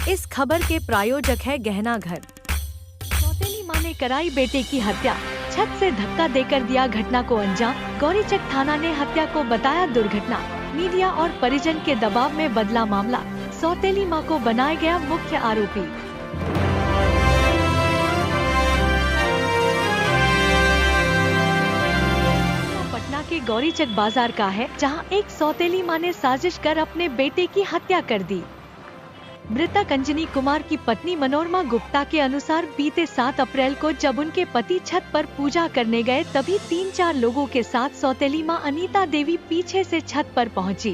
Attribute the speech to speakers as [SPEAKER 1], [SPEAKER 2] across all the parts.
[SPEAKER 1] इस खबर के प्रायोजक है गहना घर। सौतेली मां ने कराई बेटे की हत्या, छत से धक्का देकर दिया घटना को अंजाम। गौरीचक थाना ने हत्या को बताया दुर्घटना। मीडिया और परिजन के दबाव में बदला मामला। सौतेली मां को बनाया गया मुख्य आरोपी। पटना के गौरीचक बाजार का है, जहां एक सौतेली मां ने साजिश कर अपने बेटे की हत्या कर दी। मृतक अंजनी कुमार की पत्नी मनोरमा गुप्ता के अनुसार बीते 7 अप्रैल को जब उनके पति छत पर पूजा करने गए, तभी 3-4 लोगों के साथ सौतेली मां अनीता देवी पीछे से छत पर पहुंची।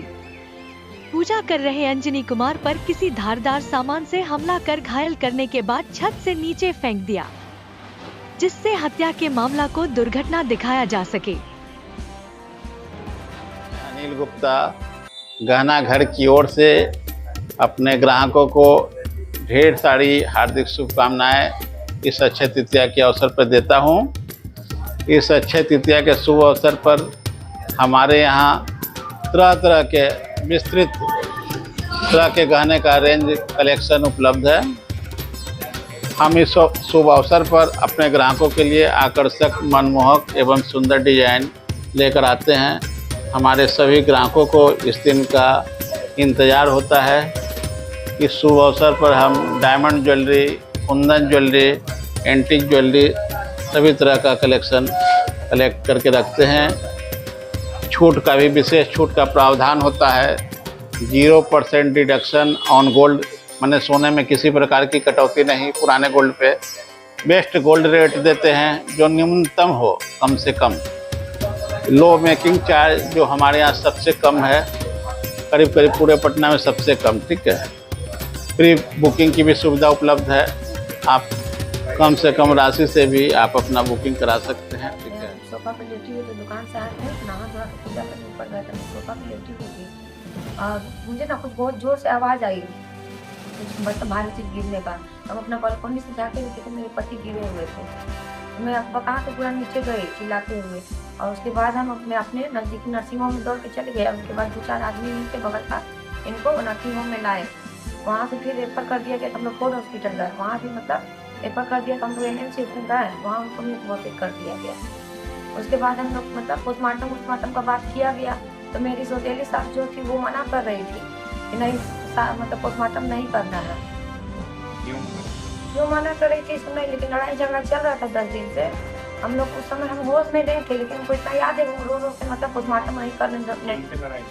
[SPEAKER 1] पूजा कर रहे अंजनी कुमार पर किसी धारदार सामान से हमला कर घायल करने के बाद छत से नीचे फेंक दिया, जिससे हत्या के मामला को दुर्घटना दिखाया जा सके।
[SPEAKER 2] अनिल गुप्ता गहना घर की ओर से अपने ग्राहकों को ढेर सारी हार्दिक शुभकामनाएं इस अक्षय तृतीया के अवसर पर देता हूं। इस अक्षय तृतीया के शुभ अवसर पर हमारे यहाँ तरह तरह के विस्तृत तरह के गहने का रेंज कलेक्शन उपलब्ध है। हम इस शुभ अवसर पर अपने ग्राहकों के लिए आकर्षक, मनमोहक एवं सुंदर डिजाइन लेकर आते हैं। हमारे सभी ग्राहकों को इस दिन का इंतज़ार होता है। इस शुभ अवसर पर हम diamond jewellery, Kundan jewellery, antique jewellery सभी तरह का कलेक्शन कलेक्ट करके रखते हैं। छूट का भी विशेष छूट का प्रावधान होता है। 0% डिडक्शन ऑन गोल्ड, माने सोने में किसी प्रकार की कटौती नहीं। पुराने गोल्ड पे बेस्ट गोल्ड रेट देते हैं, जो न्यूनतम हो, कम से कम। लो मेकिंग चार्ज जो हमारे यहाँ सबसे कम है, करीब करीब पूरे पटना में सबसे कम। ठीक है। प्री बुकिंग की भी सुविधा उपलब्ध है। आप कम से कम राशि से भी आप अपना बुकिंग करा सकते हैं। ठीक है।
[SPEAKER 3] सोफा पे लेटी हुई तो दुकान से आए थे, नहा धोआ के पूजा करने पड़ गया था। सोफा पे लेटी हुई थी और मुझे ना कुछ बहुत जोर से आवाज़ आई, कुछ मतलब भारी चीज़ गिरने का। हम अपना बालकनी से जाके देखे तो मेरे पति गिरे हुए थे। मैं बका के पूरा नीचे गई चिल्लाते हुए, और उसके बाद हम अपने नज़दीकी नर्सिंग होम में दौड़ के चले गए। उसके बाद 2-4 आदमी इनके बगल का इनको नर्सिंग होम में लाए। वहाँ से फिर रेफर कर दिया गया तो हम लोग फोर्ड हॉस्पिटल गए। वहाँ भी मतलब रेफर कर दिया तो हम लोग NMC में गए, वहाँ उनको भी बहुत कर दिया गया। उसके बाद हम लोग मतलब पोस्टमार्टम का बात किया गया, तो मेरी सौतेली सास जो थी वो मना कर रही थी कि नहीं, मतलब पोस्टमार्टम नहीं करना है। क्यों मना कर रही थी इसमें? लेकिन लड़ाई झगड़ा चल रहा था 10 दिन से। हम लोग उस समय हम होश में नहीं थे, लेकिन हमको इतना याद है वो रो के मतलब पोस्टमार्टम नहीं करने।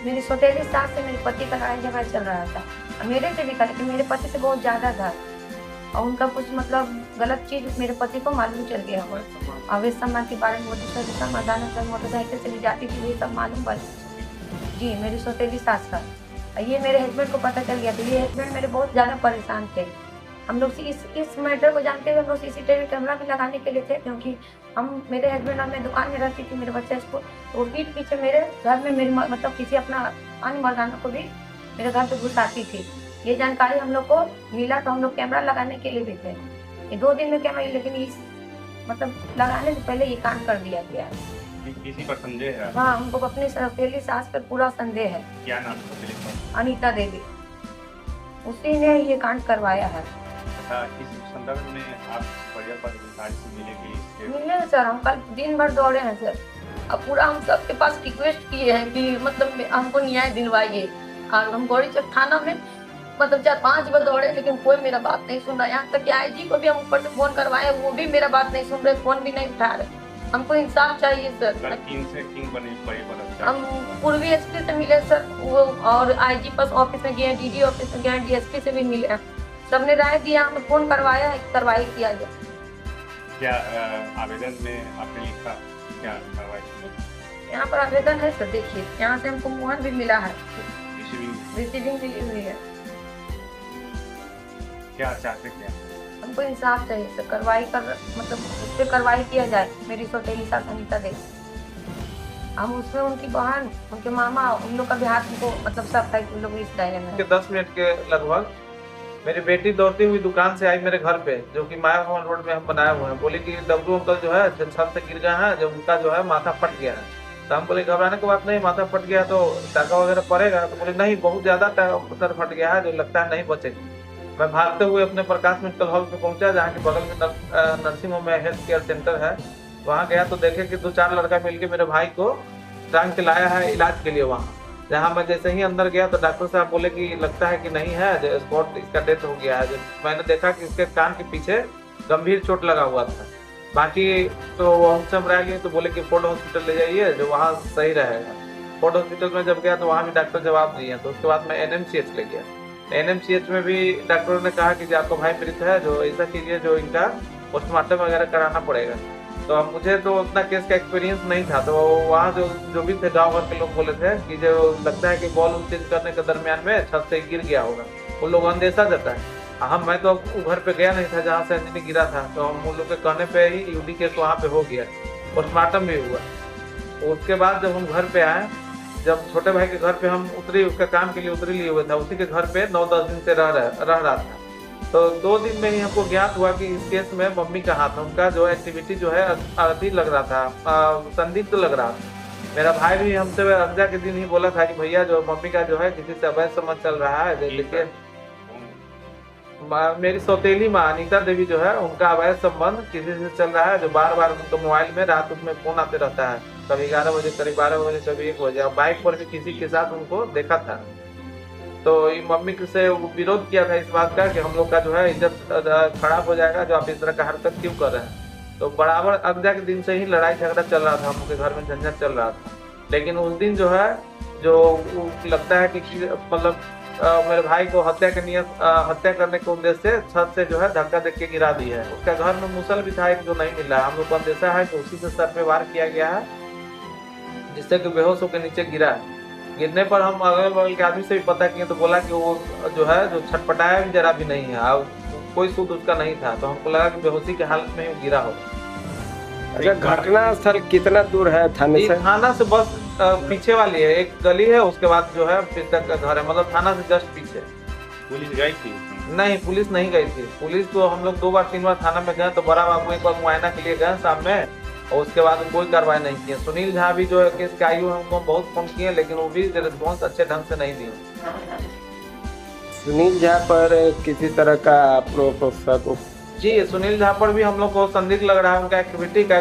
[SPEAKER 3] मेरी सौतेली सास से मेरे पति का लड़ाई झगड़ा चल रहा था। मेरे से भी था, लेकिन मेरे पति से बहुत ज़्यादा था, और उनका कुछ मतलब गलत चीज़ मेरे पति को मालूम चल गया। अवैध सामान के बारे में वो दूसरा मोटरसाइकिल से भी जाती थी, ये सब मालूम पड़। जी, मेरी सौतेली सास का ये मेरे हस्बैंड को पता चल गया। तो ये हस्बैंड मेरे बहुत ज़्यादा परेशान थे। हम लोग इस मैटर को जानते हुए हम लोग CCTV कैमरा भी लगाने के लिए थे, क्योंकि मेरे हस्बैंड और मैं दुकान में रहती थी, मेरे बच्चे स्कूल, तो पीठ पीछे मेरे घर में मेरी मतलब किसी अपना अन्य मर्दाना को भी मेरे घर पे घुस आती थी। ये जानकारी हम लोग को मिला तो हम लोग कैमरा लगाने के लिए भी थे। ये 2 दिन में कैमरा, लेकिन इस मतलब लगाने से पहले ये कांड कर दिया गया।
[SPEAKER 4] किसी पर संदेह है?
[SPEAKER 3] हाँ, हमको अपनी सौतेली सास पर पूरा संदेह है।
[SPEAKER 4] क्या नाम है?
[SPEAKER 3] अनीता देवी, उसी ने ये कांड करवाया है।
[SPEAKER 4] इस संदर्भ में आप परिवार पदाधिकारी से
[SPEAKER 3] मिले सर? हम कल दिन भर दौड़े हैं सर। अब पूरा हम सबके पास रिक्वेस्ट किए हैं कि मतलब हमको न्याय दिलवाइए। और हम गौरीचक थाना में मतलब 4-5 बार दौड़े, लेकिन कोई मेरा बात नहीं सुन रहा। यहाँ तक कि IG को भी हम ऊपर से फोन करवाए, वो भी मेरा बात नहीं सुन रहे, फोन भी नहीं उठा रहे। हमको इंसाफ चाहिए सर। हम पूर्वी SP से मिले सर, वो और IG पास ऑफिस में गए, DD ऑफिस में गए, DSP से भी मिले। सबने राय दिया, हमने फोन करवाया है, कार्रवाई किया जाए।
[SPEAKER 4] क्या आवेदन में आपने लिखा क्या कार्रवाई?
[SPEAKER 3] यहाँ पर आवेदन है सर, देखिए यहाँ से हमको मोहर भी मिला है, रिसीविंग मिली हुई है।
[SPEAKER 4] क्या चाहते क्या?
[SPEAKER 3] हमको इंसाफ चाहिए सर, कार्रवाई कर मतलब उस पर कार्रवाई किया जाए। मेरी सौतेली सास अनीता देवी, हम उसमें उनकी बहन, उनके मामा, उन लोग का भी हाथ उनको मतलब सब था कि उन लोग इस दायरे में।
[SPEAKER 5] 10 मिनट के लगभग मेरी बेटी दौड़ती हुई दुकान से आई मेरे घर पे, जो कि माया भवन रोड में हम बनाए हुए हैं। बोली कि डब्लू अंकल जो है छत से गिर गया है, जब उनका जो है माथा फट गया है। तो हम बोले घबराने की बात नहीं, माथा फट गया तो टाका वगैरह पड़ेगा? तो बोले नहीं, बहुत ज्यादा सर फट गया है, जो लगता है नहीं बचेगी। मैं भागते हुए अपने प्रकाश मेडिकल हॉल पे पहुंचा, जहाँ के बगल में नर्सिंग होम है, हेल्थ केयर सेंटर है। वहाँ गया तो देखे कि 2-4 लड़का मिलके मेरे भाई को टांग के लाया है इलाज के लिए। वहाँ जहाँ मैं जैसे ही अंदर गया तो डॉक्टर साहब बोले कि लगता है कि नहीं है, स्पॉट इसका डेथ हो गया है। मैंने देखा कि इसके कान के पीछे गंभीर चोट लगा हुआ था। बाकी तो हमसे हम रह गए तो बोले कि फोर्ड हॉस्पिटल ले जाइए, जो वहाँ सही रहेगा। फोर्ड हॉस्पिटल में जब गया तो वहाँ भी डॉक्टर जवाब दिए। तो उसके बाद मैं NMCH ले गया। NMCH में भी डॉक्टरों ने कहा कि आपका भाई मृत है, जो ऐसा कीजिए, जो इनका पोस्टमार्टम वगैरह कराना पड़ेगा। तो अब मुझे तो उतना केस का एक्सपीरियंस नहीं था, तो वहाँ जो भी थे गाँव भर के लोग बोले थे कि जो लगता है कि बॉल चेंज करने के दरमियान में छत से गिर गया होगा। वो लोग अंदेशा देता है। मैं तो घर पे गया नहीं था जहाँ से अंजनी गिरा था, तो हम उन लोग के कहने पे ही UD केस वहाँ पे हो गया, पोस्टमार्टम भी हुआ। उसके बाद जब हम घर पे आए, जब छोटे भाई के घर पे हम उतरी, उसका काम के लिए उतरी लिए हुए था, उसी के घर पे 9-10 दिन से रह रहा था। तो 2 दिन में ही हमको ज्ञात हुआ कि इस केस में मम्मी का हाथ है। उनका जो एक्टिविटी जो है अति लग रहा था, संदिग्ध लग रहा था। मेरा भाई भी हमसे रमजा के दिन ही बोला था कि भैया जो मम्मी का जो है किसी से अवैध संबंध चल रहा है। देखिए मेरी सौतेली माँ अनीता देवी जो है, उनका अवैध संबंध किसी से चल रहा है, जो बार उनके मोबाइल में रात में फोन आते रहता है, कभी 11 बजे, कभी 12 बजे, कभी 1 बजे। बाइक पर भी किसी के साथ उनको देखा था। तो ये मम्मी से विरोध किया था इस बात का कि हम लोग का जो है इज्जत खराब हो जाएगा, जो आप इस तरह का हरकत क्यों कर रहे हैं। तो बराबर अगजा के दिन से ही लड़ाई झगड़ा चल रहा था, हम लोग के घर में झंझट चल रहा था। लेकिन उस दिन जो है, जो लगता है कि मतलब मेरे भाई को हत्या करने के उद्देश्य से छत से जो है धक्का देके के गिरा दी है। उसका घर में मुसल भी था एक, जो नहीं मिला। हम लोग को अंदेशा है कि उसी से सर पे वार किया गया है, जिससे कि बेहोश होकर नीचे गिरा है। गिरने पर हम अगल बगल के आदमी से भी पता किए तो बोला कि वो जो है जो छटपटाया भी जरा भी नहीं है, और कोई सूद उसका नहीं था। तो हमको लगा कि बेहोशी के हालत में ही गिरा हो।
[SPEAKER 6] अच्छा, घटना स्थल कितना दूर है थाने से?
[SPEAKER 5] थाना से बस पीछे वाली है, एक गली है, उसके बाद जो है पिस्तक का घर है, मतलब थाना से जस्ट पीछे।
[SPEAKER 4] पुलिस गई थी?
[SPEAKER 5] नहीं, पुलिस नहीं गई थी। पुलिस तो हम लोग 2-3 बार थाना में गए, तो बड़ा बाबू एक बार मुआयना के लिए गए सामने, और उसके बाद कोई कार्रवाई नहीं की। सुनील झा भी जो है केस के आयु है, उनको बहुत फोन किए, लेकिन वो भी रिस्पॉन्स अच्छे ढंग से नहीं दिए।
[SPEAKER 6] सुनील झा पर किसी तरह का शक?
[SPEAKER 5] जी, सुनील झा पर भी हम लोग को संदिग्ध लग रहा है उनका एक्टिविटी का।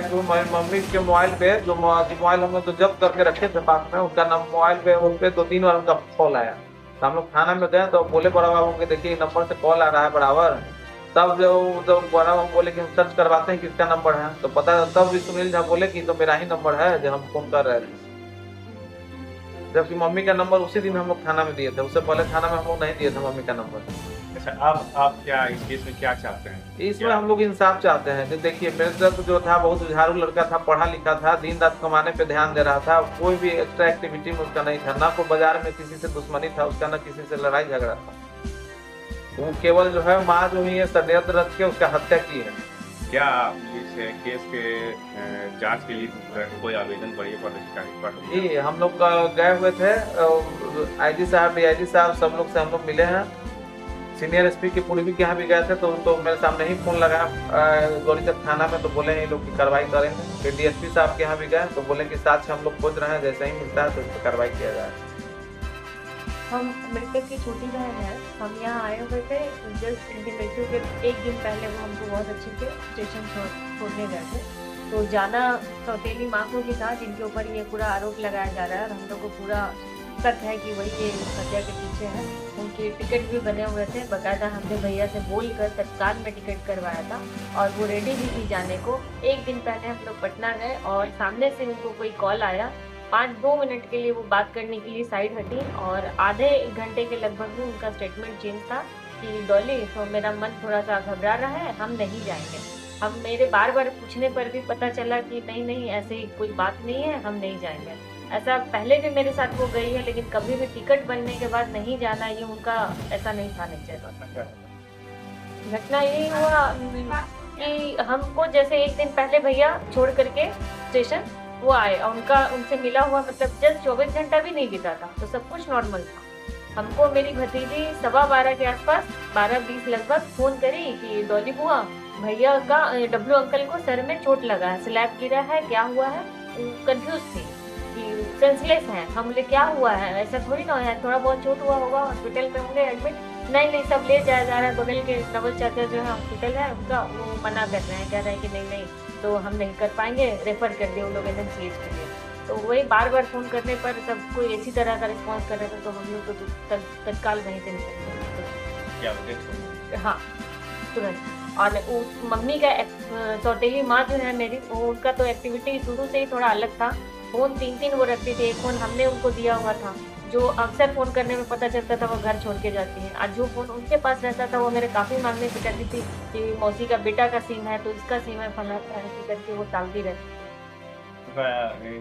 [SPEAKER 5] मम्मी के मोबाइल पे जो मोबाइल हम लोग तो जब्त करके रखे थे पास में, उसका मोबाइल पे उन पे 2-3 बार उनका कॉल आया। तो हम लोग थाना में गए तो बोले बड़ा बाबू के देखिए नंबर से कॉल आ रहा है बराबर। तब जो बड़ा बाबू बोले कि हम सर्च करवाते हैं किसका नंबर है, तो पता तब भी सुनील झा बोले कि तो मेरा ही नंबर है जो हम फोन कर रहे थे, जबकि मम्मी का नंबर उसी दिन हम लोग थाना में दिए थे। उससे पहले थाना में हम लोग नहीं दिए थे मम्मी का नंबर।
[SPEAKER 4] अच्छा, आप क्या इस केस में क्या चाहते हैं?
[SPEAKER 5] इसमें हम लोग इंसाफ चाहते हैं। जो देखिए मेरे जो था बहुत उधारू लड़का था, पढ़ा लिखा था, दिन रात कमाने पे ध्यान दे रहा था, कोई भी एक्स्ट्रा एक्टिविटी में उसका नहीं था, ना कोई बाजार में किसी से दुश्मनी था उसका, ना किसी से लड़ाई झगड़ा था। वो केवल जो है माँ जो ही षड्यंत्र रच के उसका हत्या की है।
[SPEAKER 4] क्या इस केस के जांच के लिए कोई आवेदन बढ़िया पदाधिकारी पर?
[SPEAKER 5] जी, हम लोग गए हुए थे, IG साहब, DIG साहब, सब लोग से हम लोग मिले हैं। सीनियर SP के पूर्वी के यहाँ भी गए थे, तो मेरे सामने ही फोन लगाया गौरीचक थाना में, तो बोले ये लोग की कार्रवाई करेंगे। फिर DSP साहब के यहाँ भी गए तो बोले कि साथ हम लोग खोज रहे हैं, जैसे ही मिलता है तो उस पर कार्रवाई किया जाए।
[SPEAKER 3] हम मृतक की छोटी बहन है। हम यहाँ आए हुए थे जस्ट इंटीमेटिव के 1 दिन पहले। वो हमको बहुत अच्छे से स्टेशन छोड़ने गए थे। तो जाना सौतेली माँ को भी था, जिनके ऊपर ये पूरा आरोप लगाया जा रहा है, और हम लोग को पूरा शक है कि वही ये हत्या के पीछे है। उनके टिकट भी बने हुए थे, बाकायदा हमने भैया से बोलकर तत्काल में टिकट करवाया था, और वो रेडी भी थी जाने को। 1 दिन पहले हम लोग पटना गए, और सामने से उनको कोई कॉल आया। 5-2 मिनट के लिए वो बात करने के लिए साइड हटी, और आधे घंटे के लगभग में उनका स्टेटमेंट चेंज था कि डॉली, तो मेरा मन थोड़ा सा घबरा रहा है, हम नहीं जाएंगे। हम मेरे बार पूछने पर भी पता चला कि नहीं ऐसी कोई बात नहीं है, हम नहीं जाएंगे। ऐसा पहले भी मेरे साथ वो गई है, लेकिन कभी भी टिकट बनने के बाद नहीं जाना, ये उनका ऐसा नहीं था नेचर। घटना यही हुआ कि हमको जैसे 1 दिन पहले भैया छोड़ करके स्टेशन वो आए, और उनसे मिला हुआ मतलब जस्ट 24 घंटा भी नहीं बीता था, तो सब कुछ नॉर्मल था। हमको मेरी भतीजी 12:15 के आसपास 12:20 लगभग फोन करी कि डॉली बुआ, भैया का डब्लू अंकल को सर में चोट लगा है, स्लैब गिरा है, क्या हुआ है। कंफ्यूज थी कि सेंसलेस है। हम बोले क्या हुआ है, ऐसा थोड़ी ना है, थोड़ा बहुत चोट हुआ होगा, हॉस्पिटल में होंगे एडमिट।
[SPEAKER 7] नहीं नहीं, सब ले जाया जा रहा है। बगल के नवल चाचा जो है हॉस्पिटल है उनका, वो मना कर रहे हैं, कह रहे हैं कि नहीं नहीं तो हम नहीं कर पाएंगे, रेफर कर दिए उन लोग NMCH के लिए। तो वही बार बार फोन करने पर सब कोई इसी तरह का रिस्पॉन्स कर रहे थे, तो हम लोग तो तत्काल वहीं से निकल गए। हाँ तुरंत। और उस मम्मी का सौतेली माँ जो है मेरी, वो उनका तो एक्टिविटी शुरू से ही थोड़ा अलग था। फोन 3 वो रखती थी। एक फोन हमने उनको दिया हुआ था, जो अक्सर फोन करने में पता चलता था वो घर छोड़ के जाती है। और जो फोन उनके पास रहता था वो मेरे काफ़ी मांगने से कहती थी कि मौसी का बेटा का सिम है तो इसका सिम है, फला ऐसे करके वो टालती रहती थी।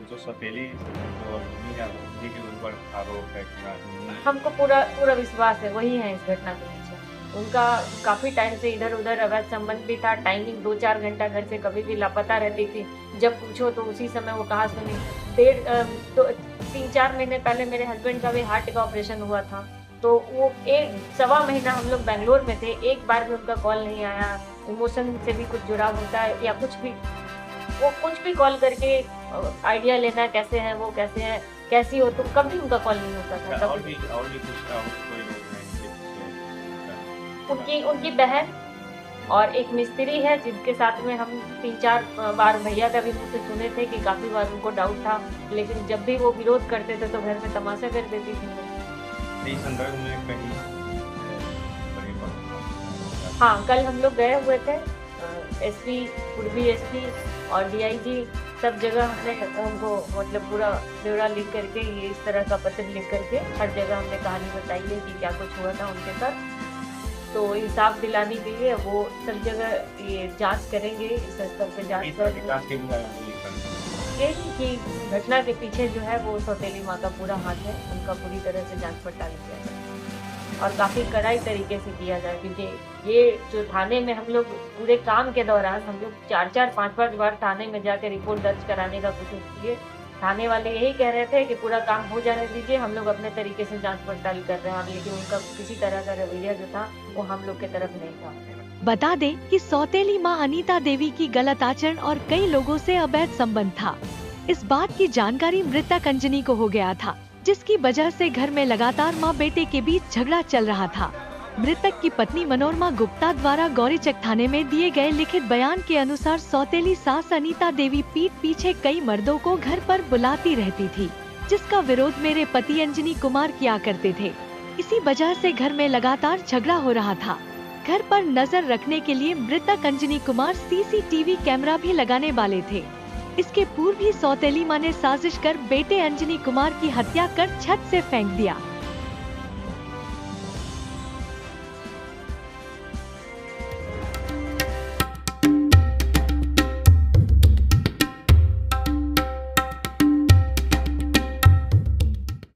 [SPEAKER 4] जो सौतेली जो मम्मी है उसी के ऊपर आरोप है कि
[SPEAKER 7] हमको पूरा विश्वास है वही है इस घटना के पीछे। उनका काफ़ी टाइम से इधर उधर अवैध संबंध भी था। टाइमिंग 2-4 घंटा घर से कभी भी लापता रहती थी। जब पूछो तो उसी समय वो कहा सुनी। 3-4 महीने पहले मेरे हस्बैंड का भी हार्ट का ऑपरेशन हुआ था, तो वो 1-1.25 महीना हम लोग बेंगलोर में थे, एक बार भी उनका कॉल नहीं आया। इमोशन से भी कुछ जुड़ाव होता है या कुछ भी, वो कुछ भी कॉल करके आइडिया लेना कैसे है वो, कैसे है, कैसी हो, तो कभी उनका कॉल नहीं होता था।
[SPEAKER 4] और भी कोई
[SPEAKER 7] उनकी बहन और एक मिस्त्री है जिनके साथ में हम 3-4 बार भैया का भी मुँह से सुने थे कि काफ़ी बार उनको डाउट था, लेकिन जब भी वो विरोध करते थे तो घर में तमाशा कर देती थी।
[SPEAKER 4] इस संदर्भ में कहीं
[SPEAKER 7] हाँ, कल हम लोग गए हुए थे। SP, पूर्वी SP और DIG सब जगह हमने उनको मतलब पूरा ब्यौरा लिख करके, ये इस तरह का पत्र लिख करके हर जगह हमने कहानी बताई है कि क्या कुछ हुआ था उनके साथ। तो इंसाफ दिलाने के लिए वो सब जगह ये जांच करेंगे, इस स्तर पे जांच करेंगे कि घटना के पीछे जो है वो सौतेली माँ का पूरा हाथ है, उनका पूरी तरह से जांच पड़ताल किया जाए और काफ़ी कड़ाई तरीके से किया जाए। क्योंकि ये जो थाने में हम लोग पूरे काम के दौरान हम लोग 4-5 बार थाने में जाकर रिपोर्ट दर्ज कराने का कोशिश किए। थाने वाले यही कह रहे थे कि पूरा काम हो जाने दीजिए, हम लोग अपने तरीके से जांच पड़ताल कर रहे हैं, लेकिन उनका किसी तरह का रवैया जो था वो हम लोग के तरफ नहीं था।
[SPEAKER 1] बता दें कि सौतेली मां अनीता देवी की गलत आचरण और कई लोगों से अवैध संबंध था। इस बात की जानकारी मृतक अंजनी को हो गया था, जिसकी वजह से घर में लगातार मां बेटे के बीच झगड़ा चल रहा था। मृतक की पत्नी मनोरमा गुप्ता द्वारा गौरीचक थाने में दिए गए लिखित बयान के अनुसार सौतेली सास अनीता देवी पीठ पीछे कई मर्दों को घर पर बुलाती रहती थी, जिसका विरोध मेरे पति अंजनी कुमार किया करते थे। इसी वजह से घर में लगातार झगड़ा हो रहा था। घर पर नजर रखने के लिए मृतक अंजनी कुमार CCTV कैमरा भी लगाने वाले थे। इसके पूर्व भी सौतेली मां ने साजिश कर बेटे अंजनी कुमार की हत्या कर छत से फेंक दिया।